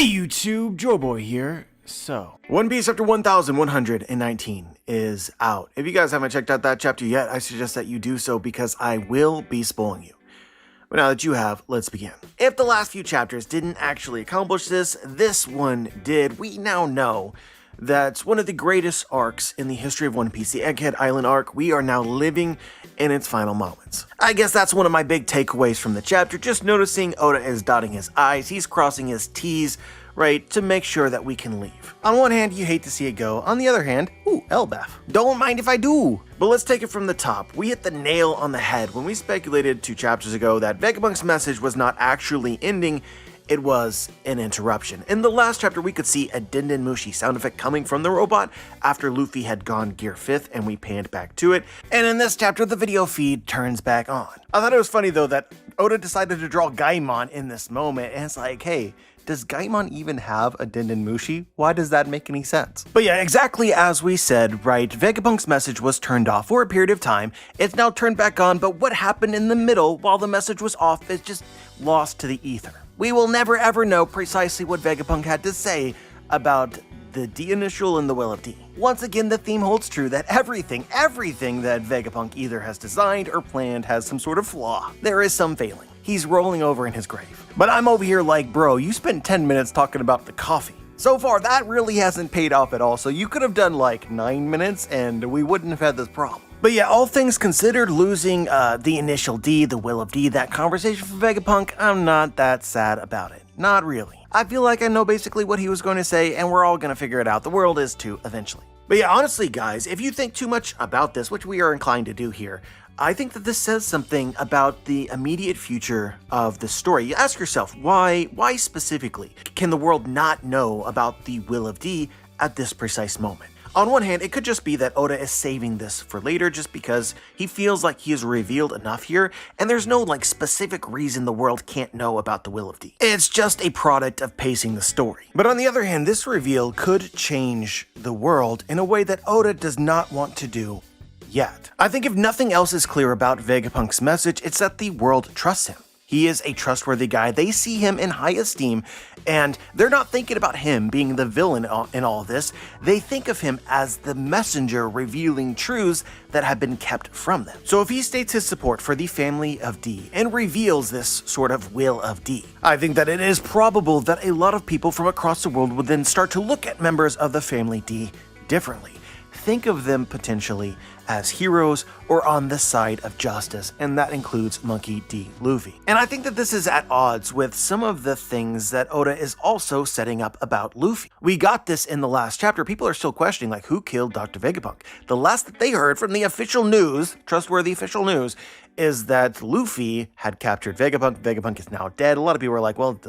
Hey YouTube, Joeboy here. So, One Piece chapter 1119 is out. If you guys haven't checked out that chapter yet, I suggest that you do so because I will be spoiling you. But now that you have, let's begin. If the last few chapters didn't actually accomplish this, this one did. We now know that one of the greatest arcs in the history of One Piece, the Egghead Island arc, we are now living in its final moments. I guess that's one of my big takeaways from the chapter, just noticing Oda is dotting his I's, he's crossing his T's, right, to make sure that we can leave. On one hand, you hate to see it go. On the other hand, ooh, Elbaf. Don't mind if I do. But let's take it from the top. We hit the nail on the head when we speculated 2 chapters ago that Vegapunk's message was not actually ending, it was an interruption. In the last chapter, we could see a Din Din Mushi sound effect coming from the robot after Luffy had gone Gear 5th and we panned back to it. And in this chapter, the video feed turns back on. I thought it was funny though that Oda decided to draw Gaimon in this moment, and it's like, hey, does Gaimon even have a Din Din Mushi? Why does that make any sense? But yeah, exactly as we said, right, Vegapunk's message was turned off for a period of time. It's now turned back on, but what happened in the middle while the message was off is just lost to the ether. We will never ever know precisely what Vegapunk had to say about the D initial and the Will of D. Once again, the theme holds true that everything that Vegapunk either has designed or planned has some sort of flaw. There is some failing. He's rolling over in his grave. But I'm over here like, bro, you spent 10 minutes talking about the coffee. So far, that really hasn't paid off at all, so you could have done like 9 minutes and we wouldn't have had this problem. But yeah, all things considered, losing the initial D, the Will of D, that conversation for Vegapunk, I'm not that sad about it. Not really. I feel like I know basically what he was going to say, and we're all going to figure it out. The world is too, eventually. But yeah, honestly, guys, if you think too much about this, which we are inclined to do here, I think that this says something about the immediate future of the story. You ask yourself, why specifically can the world not know about the Will of D at this precise moment? On one hand, it could just be that Oda is saving this for later just because he feels like he has revealed enough here, and there's no like specific reason the world can't know about the Will of D. It's just a product of pacing the story. But on the other hand, this reveal could change the world in a way that Oda does not want to do yet. I think if nothing else is clear about Vegapunk's message, it's that the world trusts him. He is a trustworthy guy. They see him in high esteem, and they're not thinking about him being the villain in all this. They think of him as the messenger revealing truths that have been kept from them. So if he states his support for the family of D and reveals this sort of Will of D, I think that it is probable that a lot of people from across the world would then start to look at members of the family D differently. Think of them potentially as heroes or on the side of justice, and that includes Monkey D. Luffy. And I think that this is at odds with some of the things that Oda is also setting up about Luffy. We got this in the last chapter. People are still questioning, like, who killed Dr. Vegapunk? The last that they heard from the official news, trustworthy official news, is that Luffy had captured Vegapunk. Vegapunk is now dead. A lot of people are like, well,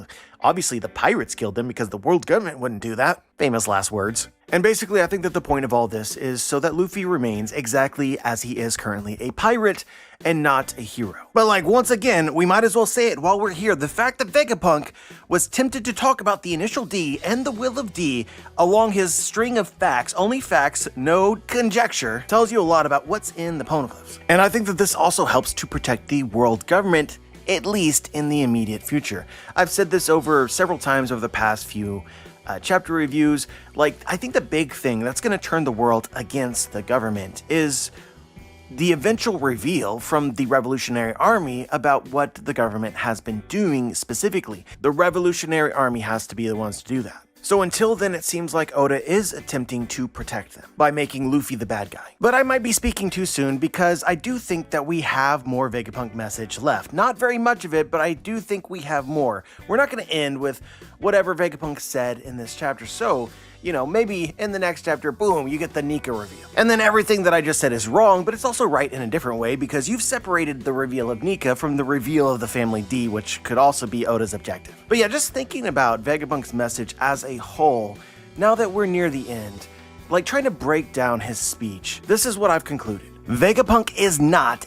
obviously the pirates killed him because the world government wouldn't do that. Famous last words. And basically, I think that the point of all this is so that Luffy remains exactly as he is currently, a pirate and not a hero. But like, once again, we might as well say it while we're here. The fact that Vegapunk was tempted to talk about the initial D and the Will of D along his string of facts, only facts, no conjecture, tells you a lot about what's in the poneglyphs. And I think that this also helps to protect the world government, at least in the immediate future. I've said this over several times over the past few chapter reviews. Like, I think the big thing that's going to turn the world against the government is the eventual reveal from the Revolutionary Army about what the government has been doing specifically. The Revolutionary Army has to be the ones to do that. So until then, it seems like Oda is attempting to protect them by making Luffy the bad guy. But I might be speaking too soon because I do think that we have more Vegapunk message left. Not very much of it, but I do think we have more. We're not going to end with whatever Vegapunk said in this chapter, so you know, maybe in the next chapter, boom, you get the Nika reveal. And then everything that I just said is wrong, but it's also right in a different way because you've separated the reveal of Nika from the reveal of the Family D, which could also be Oda's objective. But yeah, just thinking about Vegapunk's message as a whole, now that we're near the end, like trying to break down his speech, this is what I've concluded. Vegapunk is not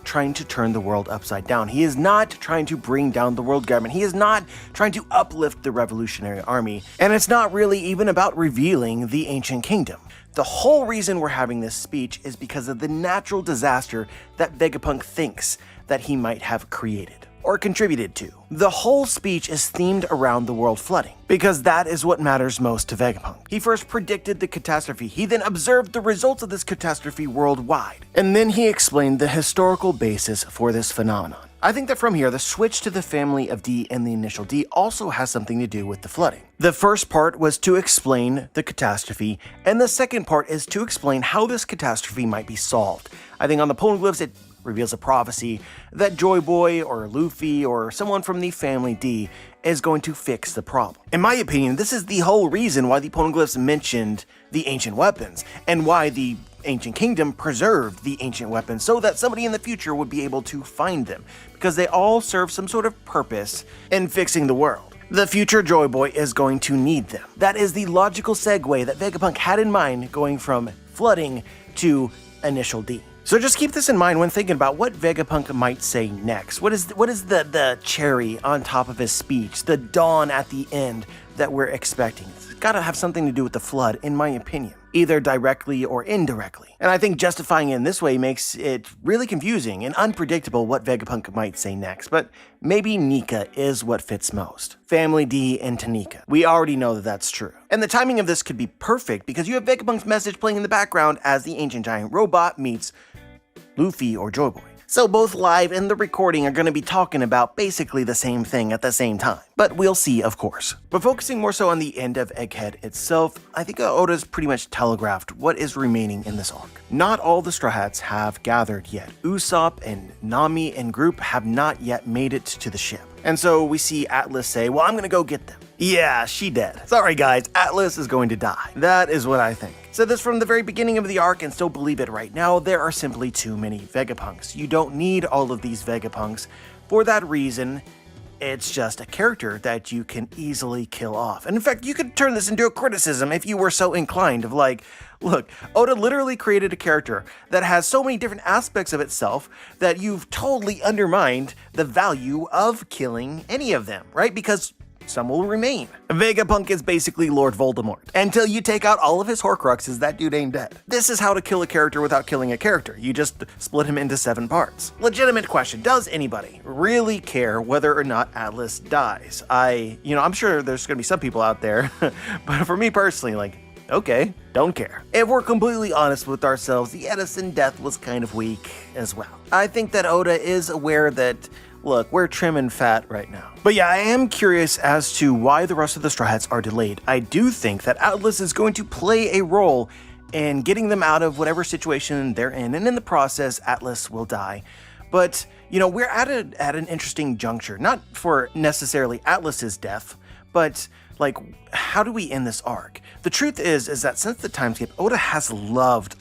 trying to turn the world upside down. He is not trying to bring down the world government. He is not trying to uplift the Revolutionary Army. And it's not really even about revealing the ancient kingdom. The whole reason we're having this speech is because of the natural disaster that Vegapunk thinks that he might have created. or contributed to. The whole speech is themed around the world flooding, because that is what matters most to Vegapunk. He first predicted the catastrophe, he then observed the results of this catastrophe worldwide, and then he explained the historical basis for this phenomenon. I think that from here, the switch to the family of D and the initial D also has something to do with the flooding. The first part was to explain the catastrophe, and the second part is to explain how this catastrophe might be solved. I think on the poneglyphs it reveals a prophecy that Joy Boy or Luffy or someone from the family D is going to fix the problem. In my opinion, this is the whole reason why the poneglyphs mentioned the ancient weapons, and why the ancient kingdom preserved the ancient weapons so that somebody in the future would be able to find them, because they all serve some sort of purpose in fixing the world. The future Joy Boy is going to need them. That is the logical segue that Vegapunk had in mind, going from flooding to initial D. So just keep this in mind when thinking about what Vegapunk might say next. What is the cherry on top of his speech, the dawn at the end that we're expecting? It's gotta have something to do with the flood, in my opinion, either directly or indirectly. And I think justifying it in this way makes it really confusing and unpredictable what Vegapunk might say next, but maybe Nika is what fits most. Family D into Nika. We already know that that's true. And the timing of this could be perfect because you have Vegapunk's message playing in the background as the ancient giant robot meets Luffy or Joy Boy. So both live and the recording are going to be talking about basically the same thing at the same time. But we'll see, of course. But focusing more so on the end of Egghead itself, I think Oda's pretty much telegraphed what is remaining in this arc. Not all the Straw Hats have gathered yet. Usopp and Nami and group have not yet made it to the ship. And so we see Atlas say, well, I'm going to go get them. Yeah, she dead. Sorry guys, Atlas is going to die. That is what I think. Said this from the very beginning of the arc and still believe it right now. There are simply too many Vegapunks. You don't need all of these Vegapunks. For that reason, it's just a character that you can easily kill off. And in fact, you could turn this into a criticism if you were so inclined of like, look, Oda literally created a character that has so many different aspects of itself that you've totally undermined the value of killing any of them, right? Because some will remain. Vegapunk is basically Lord Voldemort. Until you take out all of his Horcruxes, that dude ain't dead. This is how to kill a character without killing a character. You just split him into 7 parts. Legitimate question, does anybody really care whether or not Atlas dies? I'm sure there's gonna be some people out there, but for me personally, like, okay, don't care. If we're completely honest with ourselves, the Edison death was kind of weak as well. I think that Oda is aware that, look, we're trim and fat right now. But yeah, I am curious as to why the rest of the Straw Hats are delayed. I do think that Atlas is going to play a role in getting them out of whatever situation they're in, and in the process, Atlas will die. But, we're at an interesting juncture, not for necessarily Atlas's death, but like, how do we end this arc? The truth is that since the time skip, Oda has loved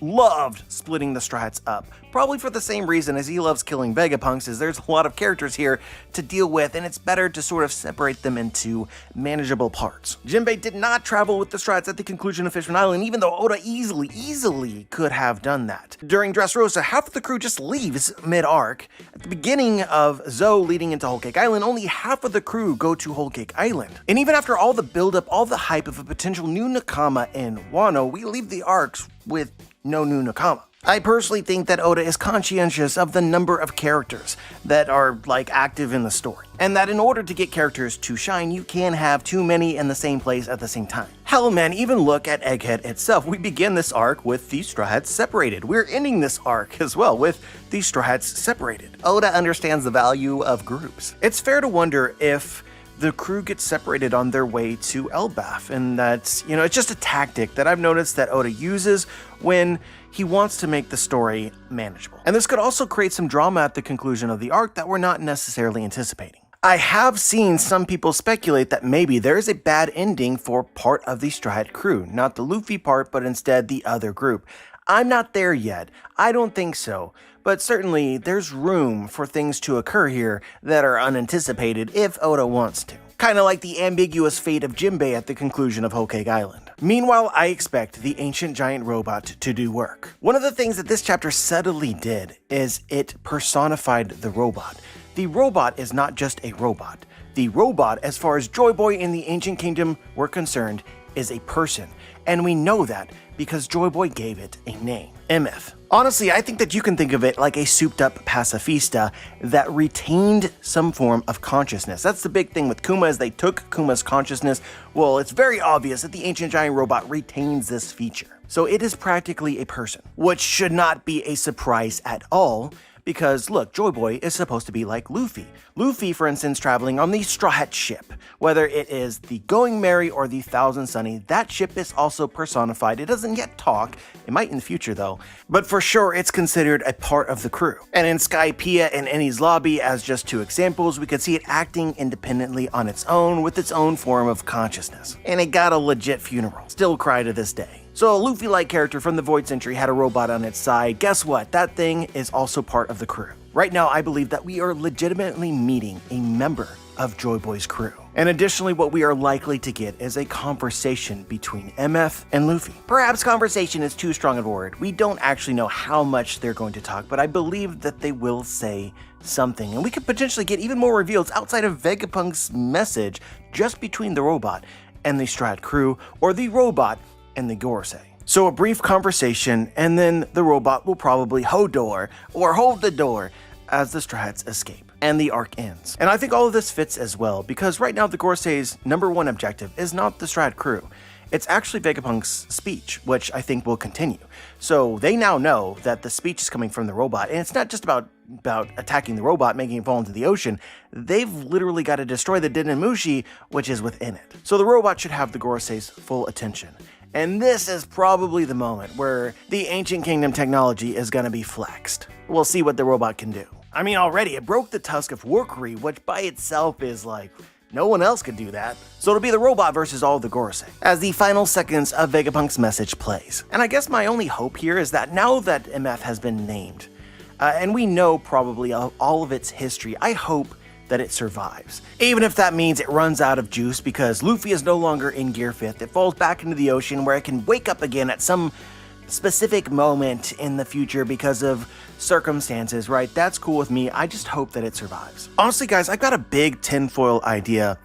splitting the Straw Hats up. Probably for the same reason as he loves killing Vegapunks, is there's a lot of characters here to deal with, and it's better to sort of separate them into manageable parts. Jinbei did not travel with the Straw Hats at the conclusion of Fishman Island, even though Oda easily could have done that. During Dressrosa, half of the crew just leaves mid-arc. At the beginning of Zoe leading into Whole Cake Island, only half of the crew go to Whole Cake Island. And even after all the build-up, all the hype of a potential new Nakama in Wano, we leave the arcs with no new Nakama. I personally think that Oda is conscientious of the number of characters that are active in the story, and that in order to get characters to shine, you can't have too many in the same place at the same time. Hell man, even look at Egghead itself. We begin this arc with the Straw Hats separated. We're ending this arc as well with the Straw Hats separated. Oda understands the value of groups. It's fair to wonder if the crew gets separated on their way to Elbaf, and that's, it's just a tactic that I've noticed that Oda uses when he wants to make the story manageable. And this could also create some drama at the conclusion of the arc that we're not necessarily anticipating. I have seen some people speculate that maybe there is a bad ending for part of the Straw Hat crew, not the Luffy part, but instead the other group. I'm not there yet. I don't think so. But certainly there's room for things to occur here that are unanticipated if Oda wants to. Kind of like the ambiguous fate of Jinbei at the conclusion of Whole Cake Island. Meanwhile, I expect the ancient giant robot to do work. One of the things that this chapter subtly did is it personified the robot. The robot is not just a robot. The robot, as far as Joy Boy and the Ancient Kingdom were concerned, is a person, and we know that because Joy Boy gave it a name, MF. Honestly, I think that you can think of it like a souped-up pacifista that retained some form of consciousness. That's the big thing with Kuma, is they took Kuma's consciousness. Well, it's very obvious that the ancient giant robot retains this feature. So it is practically a person, which should not be a surprise at all, because look, Joy Boy is supposed to be like Luffy. Luffy, for instance, traveling on the Straw Hat ship. Whether it is the Going Merry or the Thousand Sunny, that ship is also personified. It doesn't yet talk, it might in the future though, but for sure it's considered a part of the crew. And in Skypiea and Enies Lobby, as just two examples, we could see it acting independently on its own with its own form of consciousness. And it got a legit funeral. Still cry to this day. So a Luffy-like character from the Void Century had a robot on its side. Guess what? That thing is also part of the crew. Right now, I believe that we are legitimately meeting a member of Joy Boy's crew. And additionally, what we are likely to get is a conversation between MF and Luffy. Perhaps conversation is too strong a word. We don't actually know how much they're going to talk, but I believe that they will say something. And we could potentially get even more reveals outside of Vegapunk's message just between the robot and the Strat crew, or the robot and the Gorosei. So a brief conversation, and then the robot will probably hold the door as the Strats escape, and the arc ends. And I think all of this fits as well, because right now the Gorosei's #1 objective is not the Strat crew. It's actually Vegapunk's speech, which I think will continue. So they now know that the speech is coming from the robot, and it's not just about attacking the robot, making it fall into the ocean. They've literally got to destroy the Denenmushi, which is within it. So the robot should have the Gorosei's full attention. And this is probably the moment where the Ancient Kingdom technology is gonna be flexed. We'll see what the robot can do. I mean, already, it broke the tusk of Warcry, which by itself is like, no one else could do that. So it'll be the robot versus all of the Gorosei, as the final seconds of Vegapunk's message plays. And I guess my only hope here is that now that MF has been named, and we know probably all of its history, I hope that it survives. Even if that means it runs out of juice because Luffy is no longer in Gear 5th, it falls back into the ocean where it can wake up again at some specific moment in the future because of circumstances, right? That's cool with me. I just hope that it survives. Honestly, guys, I've got a big tinfoil idea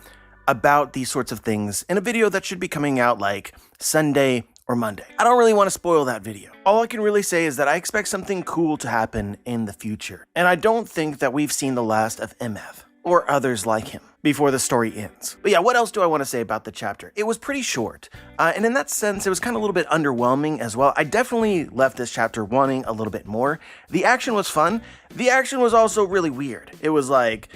about these sorts of things in a video that should be coming out like Sunday or Monday. I don't really want to spoil that video. All I can really say is that I expect something cool to happen in the future. And I don't think that we've seen the last of MF or others like him before the story ends. But yeah, what else do I want to say about the chapter? It was pretty short, and in that sense, it was kind of a little bit underwhelming as well. I definitely left this chapter wanting a little bit more. The action was fun. The action was also really weird. It was like,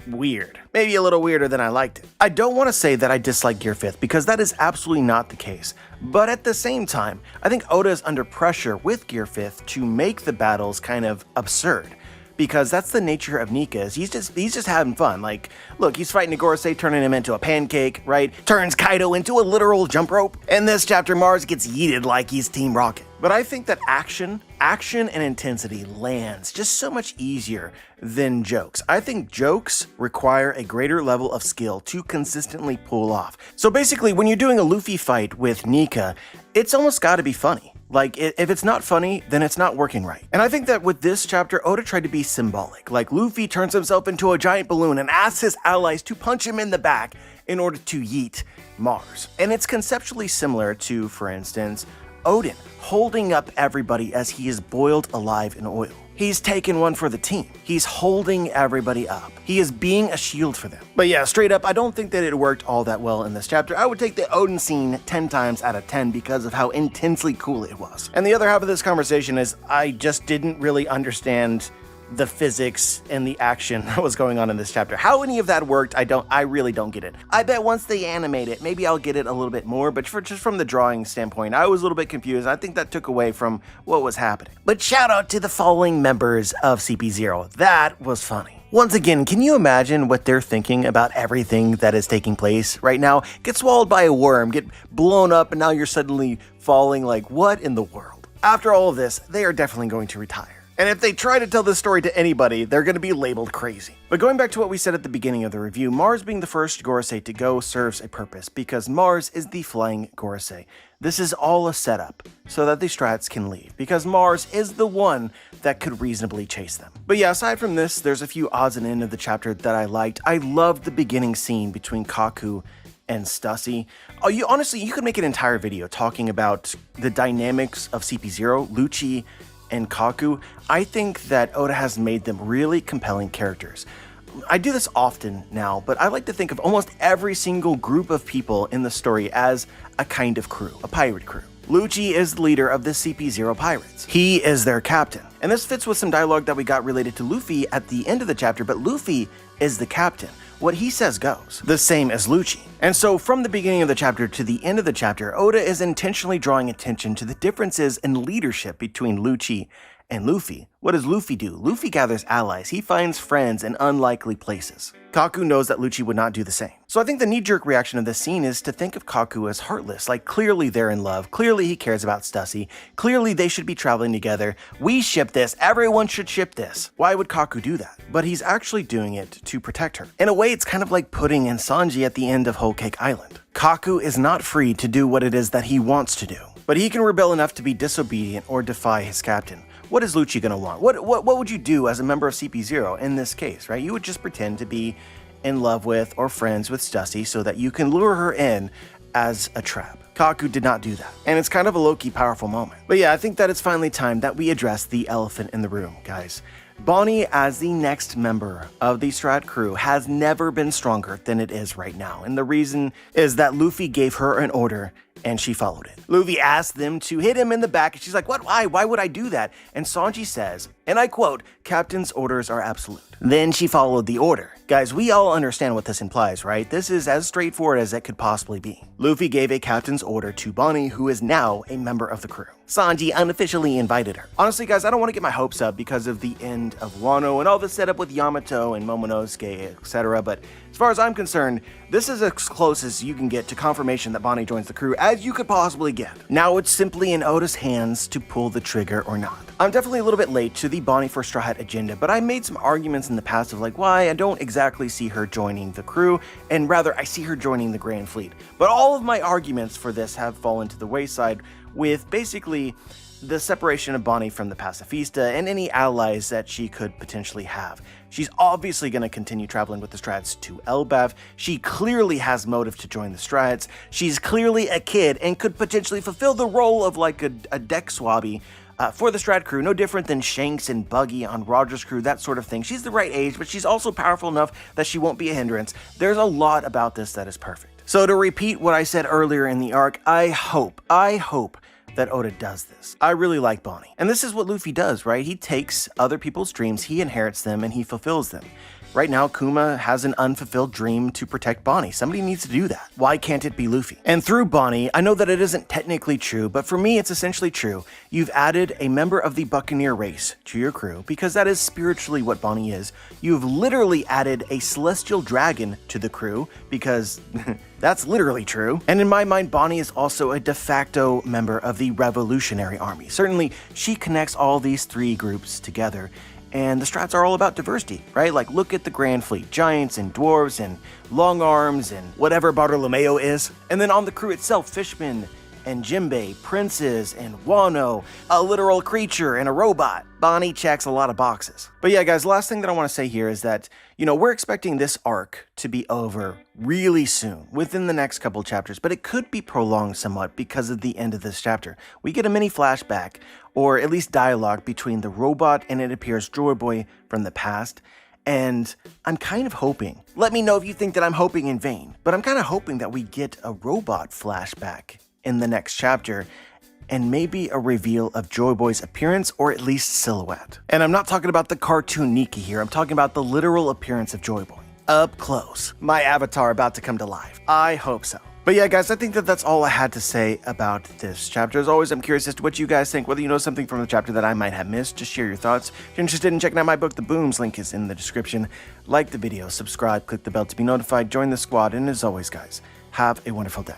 weird. Maybe a little weirder than I liked it. I don't want to say that I dislike Gear 5th, because that is absolutely not the case. But at the same time, I think Oda is under pressure with Gear 5th to make the battles kind of absurd. Because that's the nature of Nika. He's just having fun. Like, look, he's fighting a Gorosei, turning him into a pancake, right? Turns Kaido into a literal jump rope. In this chapter, Mars gets yeeted like he's Team Rocket. But I think that action and intensity lands just so much easier than jokes. I think jokes require a greater level of skill to consistently pull off. So basically, when you're doing a Luffy fight with Nika, it's almost gotta be funny. Like, if it's not funny, then it's not working right. And I think that with this chapter, Oda tried to be symbolic. Like, Luffy turns himself into a giant balloon and asks his allies to punch him in the back in order to yeet Mars. And it's conceptually similar to, for instance, Odin holding up everybody as he is boiled alive in oil. He's taken one for the team. He's holding everybody up. He is being a shield for them. But yeah, straight up, I don't think that it worked all that well in this chapter. I would take the Odin scene 10 times out of 10 because of how intensely cool it was. And the other half of this conversation is I just didn't really understand the physics and the action that was going on in this chapter. How any of that worked, I really don't get it. I bet once they animate it, maybe I'll get it a little bit more, but just from the drawing standpoint, I was a little bit confused. I think that took away from what was happening. But shout out to the following members of CP0. That was funny. Once again, can you imagine what they're thinking about everything that is taking place right now? Get swallowed by a worm, get blown up, and now you're suddenly falling. Like, what in the world? After all of this, they are definitely going to retire. And if they try to tell this story to anybody, they're going to be labeled crazy. But going back to what we said at the beginning of the review, Mars being the first Gorosei to go serves a purpose, because Mars is the flying Gorosei. This is all a setup so that the Strats can leave, because Mars is the one that could reasonably chase them. But yeah, aside from this, there's a few odds and ends of the chapter that I liked. I loved the beginning scene between Kaku and Stussy. Oh, honestly, you could make an entire video talking about the dynamics of CP0, Lucci, and Kaku. I think that Oda has made them really compelling characters. I do this often now, but I like to think of almost every single group of people in the story as a kind of crew, a pirate crew. Lucci is the leader of the CP0 pirates. He is their captain. And this fits with some dialogue that we got related to Luffy at the end of the chapter, but Luffy is the captain. What he says goes, the same as Lucci. And so from the beginning of the chapter to the end of the chapter, Oda is intentionally drawing attention to the differences in leadership between Lucci and Luffy. What does Luffy do? Luffy gathers allies. He finds friends in unlikely places. Kaku knows that Lucci would not do the same. So I think the knee-jerk reaction of this scene is to think of Kaku as heartless. Like, clearly they're in love. Clearly he cares about Stussy. Clearly they should be traveling together. We ship this. Everyone should ship this. Why would Kaku do that? But he's actually doing it to protect her. In a way, it's kind of like Pudding and Sanji at the end of Whole Cake Island. Kaku is not free to do what it is that he wants to do, but he can rebel enough to be disobedient or defy his captain. What is Lucci gonna want? What would you do as a member of CP0 in this case, right? You would just pretend to be in love with or friends with Stussy so that you can lure her in as a trap. Kaku did not do that, and it's kind of a low-key powerful moment. But yeah, I think that it's finally time that we address the elephant in the room, guys. Bonnie, as the next member of the Strat crew, has never been stronger than it is right now, and the reason is that Luffy gave her an order and she followed it. Luffy asked them to hit him in the back, and she's like, what? Why would I do that? And Sanji says, and I quote, "Captain's orders are absolute." Then she followed the order. Guys, we all understand what this implies, right? This is as straightforward as it could possibly be. Luffy gave a captain's order to Bonnie, who is now a member of the crew. Sanji unofficially invited her. Honestly, guys, I don't want to get my hopes up because of the end of Wano and all the setup with Yamato and Momonosuke, etc. But as far as I'm concerned, this is as close as you can get to confirmation that Bonnie joins the crew as you could possibly get. Now it's simply in Oda's hands to pull the trigger or not. I'm definitely a little bit late to the Bonnie for Straw Hat agenda, but I made some arguments in the past of like why I don't exactly see her joining the crew, and rather I see her joining the Grand Fleet. But all of my arguments for this have fallen to the wayside with basically the separation of Bonnie from the Pacifista and any allies that she could potentially have. She's obviously going to continue traveling with the Strats to Elbaf. She clearly has motive to join the Strats. She's clearly a kid and could potentially fulfill the role of like a deck swabby for the Strat crew, no different than Shanks and Buggy on Roger's crew, that sort of thing. She's the right age, but she's also powerful enough that she won't be a hindrance. There's a lot about this that is perfect. So to repeat what I said earlier in the arc, I hope that Oda does this. I really like Bonnie. And this is what Luffy does, right? He takes other people's dreams, he inherits them, and he fulfills them. Right now, Kuma has an unfulfilled dream to protect Bonnie. Somebody needs to do that. Why can't it be Luffy? And through Bonnie, I know that it isn't technically true, but for me, it's essentially true. You've added a member of the Buccaneer race to your crew, because that is spiritually what Bonnie is. You've literally added a celestial dragon to the crew, because that's literally true. And in my mind, Bonnie is also a de facto member of the Revolutionary Army. Certainly, she connects all these three groups together. And the Strats are all about diversity, right? Like, look at the Grand Fleet, giants and dwarves and long arms and whatever Bartolomeo is. And then on the crew itself, fishmen and Jinbei, princes and Wano, a literal creature and a robot. Bonnie checks a lot of boxes. But yeah, guys, last thing that I want to say here is that, we're expecting this arc to be over really soon, within the next couple chapters, but it could be prolonged somewhat because of the end of this chapter. We get a mini flashback, or at least dialogue between the robot and it appears Joy Boy from the past. And I'm kind of hoping, let me know if you think that I'm hoping in vain, but I'm kind of hoping that we get a robot flashback in the next chapter, and maybe a reveal of Joy Boy's appearance, or at least silhouette. And I'm not talking about the cartoon Nikki here, I'm talking about the literal appearance of Joy Boy. Up close. My avatar about to come to life. I hope so. But yeah, guys, I think that that's all I had to say about this chapter. As always, I'm curious as to what you guys think, whether you know something from the chapter that I might have missed. Just share your thoughts. If you're interested in checking out my book, The Booms, link is in the description. Like the video, subscribe, click the bell to be notified, join the squad, and as always, guys, have a wonderful day.